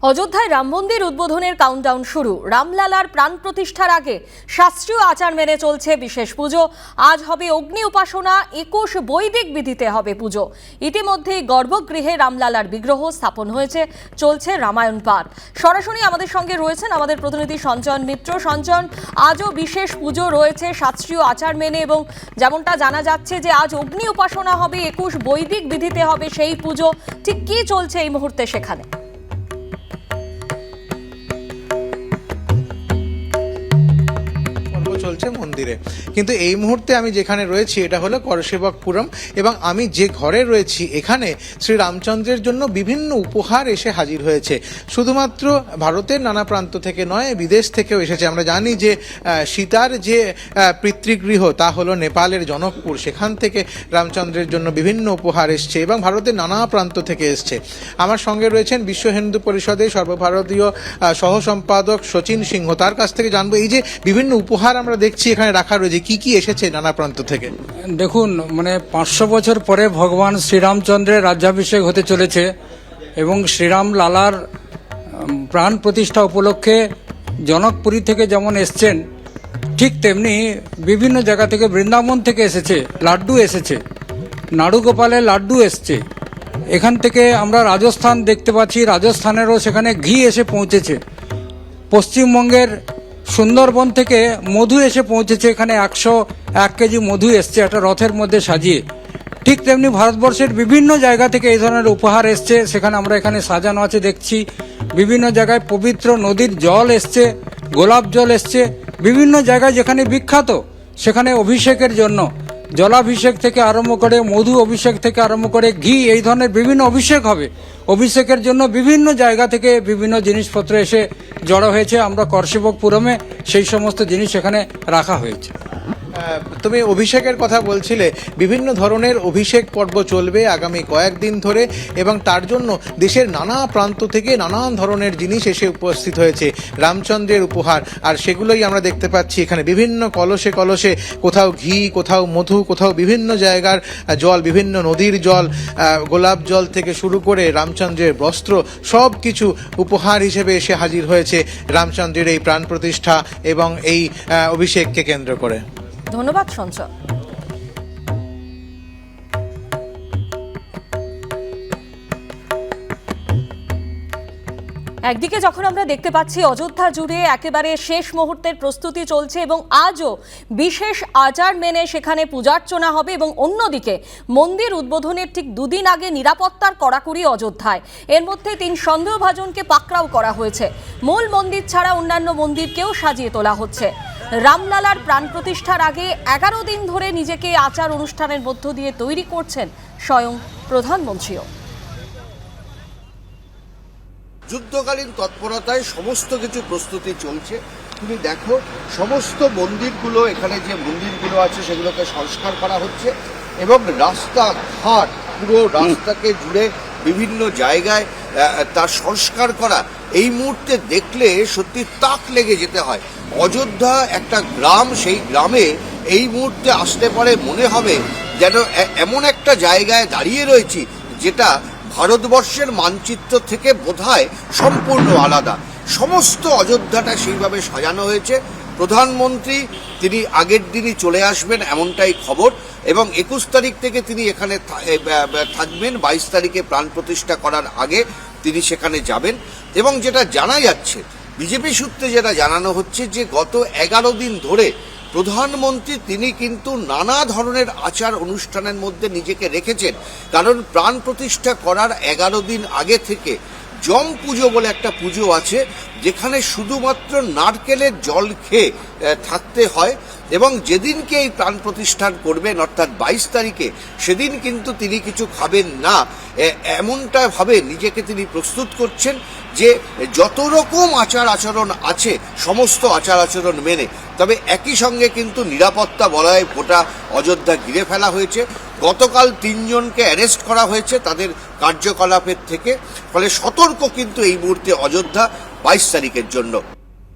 অযোধ্যায় রাম মন্দির উদ্বোধনের কাউন্টডাউন শুরু। রামলালার প্রাণ প্রতিষ্ঠার আগে শাস্ত্রীয় আচার মেনে চলছে বিশেষ পুজো। আজ হবে অগ্নি উপাসনা, 21 বৈদিক বিধিতে হবে পুজো। ইতিমধ্যেই গর্ভগৃহে রামলালার বিগ্রহ স্থাপন হয়েছে, চলছে রামায়ণ পাঠ। সরাসরি আমাদের সঙ্গে রয়েছেন আমাদের প্রতিনিধি সঞ্চয়ন মিত্র। সঞ্চয়ন, আজও বিশেষ পুজো রয়েছে শাস্ত্রীয় আচার মেনে, এবং যেমনটা জানা যাচ্ছে যে আজ অগ্নি উপাসনা হবে, 21 বৈদিক বিধিতে হবে সেই পুজো। ঠিক কি চলছে এই মুহূর্তে সেখানে? চলছে মন্দিরে, কিন্তু এই মুহূর্তে আমি যেখানে রয়েছি এটা হলো করসেবকপুরম, এবং আমি যে ঘরে রয়েছি এখানে শ্রী রামচন্দ্রের জন্য বিভিন্ন উপহার এসে হাজির হয়েছে। শুধুমাত্র ভারতের নানা প্রান্ত থেকে নয়, বিদেশ থেকেও এসেছে। আমরা জানি যে সীতার যে পিতৃগৃহ তা হলো নেপালের জনকপুর, সেখান থেকে রামচন্দ্রের জন্য বিভিন্ন উপহার এসছে এবং ভারতের নানা প্রান্ত থেকে এসছে। আমার সঙ্গে রয়েছেন বিশ্ব হিন্দু পরিষদের সর্বভারতীয় সহ সম্পাদক শচীন সিংহ। তার কাছ থেকে জানবো এই যে বিভিন্ন উপহার আমরা দেখছি এখানে রাখা রয়েছে, কি কি এসেছে নানা প্রান্ত থেকে। দেখুন, 500 বছর পরে ভগবান শ্রীরামচন্দ্রের রাজ্যাভিষেক হতে চলেছে এবং শ্রীরাম লালার প্রাণ প্রতিষ্ঠা উপলক্ষে জনকপুরী থেকে যেমন এসছেন, ঠিক তেমনি বিভিন্ন জায়গা থেকে, বৃন্দাবন থেকে এসেছে, লাড্ডু এসেছে, নাড়ুগোপালের লাড্ডু এসছে। এখান থেকে আমরা রাজস্থান দেখতে পাচ্ছি, রাজস্থানেরও সেখানে ঘি এসে পৌঁছেছে। পশ্চিমবঙ্গের সুন্দরবন থেকে মধু এসে পৌঁছেছে, এখানে 101 কেজি মধু এসছে একটা রথের মধ্যে সাজিয়ে। ঠিক তেমনি ভারতবর্ষের বিভিন্ন জায়গা থেকে এই ধরনের উপহার এসছে, সেখানে আমরা এখানে সাজানো আছে দেখছি। বিভিন্ন জায়গায় পবিত্র নদীর জল এসছে, গোলাপ জল এসছে। বিভিন্ন জায়গায় যেখানে বিখ্যাত সেখানে অভিষেকের জন্য জলাভিষেক থেকে আরম্ভ করে, মধু অভিষেক থেকে আরম্ভ করে, ঘি, এই ধরনের বিভিন্ন অভিষেক হবে। অভিষেকের জন্য বিভিন্ন জায়গা থেকে বিভিন্ন জিনিসপত্র এসে জড়ো হয়েছে। আমরা করসেবকপুরমে সেই সমস্ত জিনিস এখানে রাখা হয়েছে। তুমি অভিষেকের কথা বলছিলে, বিভিন্ন ধরনের অভিষেক পর্ব চলবে আগামী কয়েকদিন ধরে, এবং তার জন্য দেশের নানা প্রান্ত থেকে নানান ধরনের জিনিস এসে উপস্থিত হয়েছে, রামচন্দ্রের উপহার। আর সেগুলোই আমরা দেখতে পাচ্ছি এখানে বিভিন্ন কলসে কলসে, কোথাও ঘি, কোথাও মধু, কোথাও বিভিন্ন জায়গার জল, বিভিন্ন নদীর জল, গোলাপ জল থেকে শুরু করে রামচন্দ্রের বস্ত্র, সব কিছু উপহার হিসেবে এসে হাজির হয়েছে রামচন্দ্রের এই প্রাণ প্রতিষ্ঠা এবং এই অভিষেককে কেন্দ্র করে। ধন্যবাদ সঞ্চয়। একদিকে যখন আমরা দেখতে পাচ্ছি অযোধ্যা জুড়ে একেবারে শেষ মুহূর্তের প্রস্তুতি চলছে এবং আজও বিশেষ আচার মেনে সেখানে পূজার্চনা হবে, এবং অন্যদিকে মন্দির উদ্বোধনের ঠিক দুদিন আগে নিরাপত্তার কড়াকড়ি অযোধ্যায়। এর মধ্যে 3 সন্দেহভাজনকে পাকড়াও করা হয়েছে। মূল মন্দির ছাড়া অন্যান্য মন্দিরকেও সাজিয়ে তোলা হচ্ছে। রামলালার প্রাণ প্রতিষ্ঠার আগে 11 দিন ধরে নিজেকে আচার অনুষ্ঠানের মধ্য দিয়ে তৈরি করছেন স্বয়ং প্রধানমন্ত্রীও। যুদ্ধকালীন তৎপরতায় সমস্ত কিছু প্রস্তুতি চলছে। তুমি দেখো, সমস্ত মন্দিরগুলো, এখানে যে মন্দিরগুলো আছে সেগুলোকে সংস্কার করা হচ্ছে, এবং রাস্তাঘাট, পুরো রাস্তাকে জুড়ে বিভিন্ন জায়গায় তার সংস্কার করা। এই মুহূর্তে দেখলে সত্যি তাক লেগে যেতে হয়। অযোধ্যা একটা গ্রাম, সেই গ্রামে এই মুহূর্তে আসতে পারে মনে হবে যেন এমন একটা জায়গায় দাঁড়িয়ে রয়েছি যেটা ভারতবর্ষের মানচিত্র থেকে বোধহয় সম্পূর্ণ আলাদা। সমস্ত অযোধ্যাটা সেইভাবে সাজানো হয়েছে। প্রধানমন্ত্রী তিনি আগের দিনই চলে আসবেন এমনটাই খবর, এবং 21 তারিখ থেকে তিনি এখানে থাকবেন। 22 তারিখে প্রাণ প্রতিষ্ঠা করার আগে তিনি সেখানে যাবেন। এবং যেটা জানা যাচ্ছে, বিজেপি সূত্রে যেটা জানানো হচ্ছে যে গত 11 দিন ধরে প্রধানমন্ত্রী তিনি কিন্তু নানা ধরনের আচার অনুষ্ঠানের মধ্যে নিজেকে রেখেছেন। কারণ প্রাণ প্রতিষ্ঠা করার 11 দিন আগে থেকে জম পুজো বলে একটা পুজো আছে, যেখানে শুধুমাত্র নারকেলের জল খেয়ে থাকতে হয়, এবং যেদিনকে এই প্রাণ প্রতিষ্ঠান করবেন অর্থাৎ 22 তারিখে, সেদিন কিন্তু তিনি কিছু খাবেন না। এমনটা ভাবে নিজেকে তিনি প্রস্তুত করছেন যে যত রকম আচার আচরণ আছে সমস্ত আচার আচরণ মেনে। তবে একই সঙ্গে কিন্তু নিরাপত্তা বলয়ে গোটা অযোধ্যা ঘিরে ফেলা হয়েছে। গতকাল 3 জনকে অ্যারেস্ট করা হয়েছে তাদের কার্যকলাপের থেকে। ফলে সতর্ক কিন্তু এই মুহূর্তে অযোধ্যা 22 তারিখের জন্য।